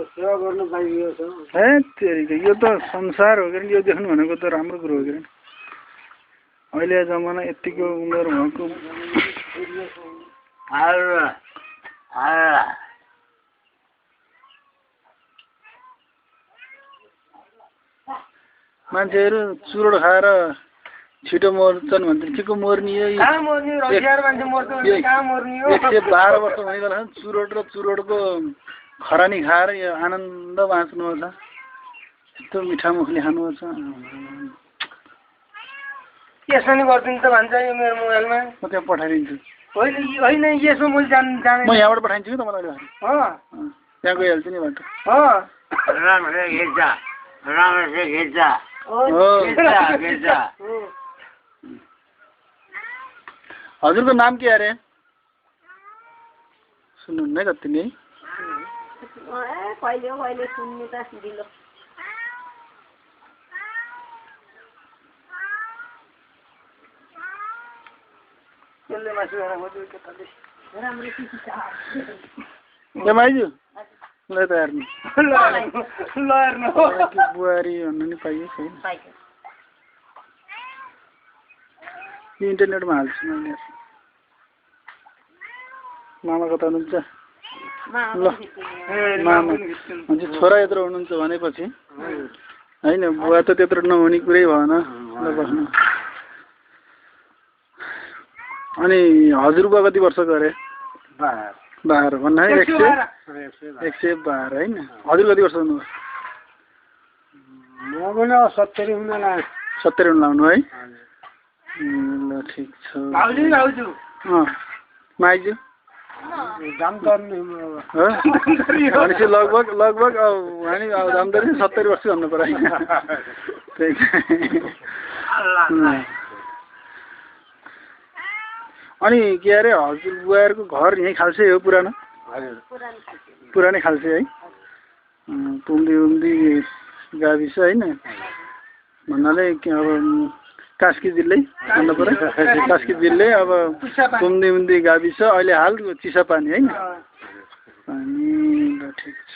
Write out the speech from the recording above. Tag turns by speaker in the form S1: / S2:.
S1: सेवा गर्नु पाइयो छ
S2: हे तेरिका यो त संसार हो के यो देख्नु भनेको त राम्रो कुरो हो के अहिले जमाना यतिको उमेर भएको मान्छेहरू चुरोट खाएर छिटो मर्छन् भन्छ के को मर्ने हो 112 वर्ष भनिगला चुरोट र चुरोटको खरानी खाएर यो आनन्द बाँच्नु छ यस्तो मिठा मुखले खानु छ
S1: यसो नि गर्दिन त भन्छ यो मेरो मोबाइलमा
S2: म त्यहाँ पठाइदिन्छु
S1: होइन यसो म जाने
S2: म यहाँबाट पठाइदिन्छु कि तपाईँलाई त्यहाँ गइहाल्छु नि बाटो हजुरको नाम के अरे सुन्नुहुन्न है कति नै
S3: कहिले सुन्नु त दिलो
S2: माइजू ल त हेर्नु बुहारी भन्नु नि पाइयो छैन इन्टरनेटमा हाल्छु मैले मामा कता हुनुहुन्छ ल मामा हुन्छ छोरा यत्रो हुनुहुन्छ भनेपछि होइन बुवा त त्यत्रो नहुने कुरै भएन ल बस्नु अनि हजुरबुवा कति वर्षको अरे 12 भन्नु है 112 होइन हजुर कति वर्ष हुनुभयो
S1: म पनि 70 हुन लाग्यो
S2: 70 हुन लाग्नु है ल ठिक छ
S1: भाउजू
S2: माइजू
S1: दाम गर्ने
S2: भनेपछि लगभग हामी दामदरी 70 वर्ष भन्नु पर्यो अनि के अरे हजुर बुवाहरूको घर यही खालसे हो पुरानो पुरानै खालसे है तुमदी गाविस हैन भन्नाले अब कास्की जिल्लै भन्नु पर्यो कास्की जिल्लै अब तुमदी गाविस अहिले हाल चिसापानी हैन अनि ल ठिक छ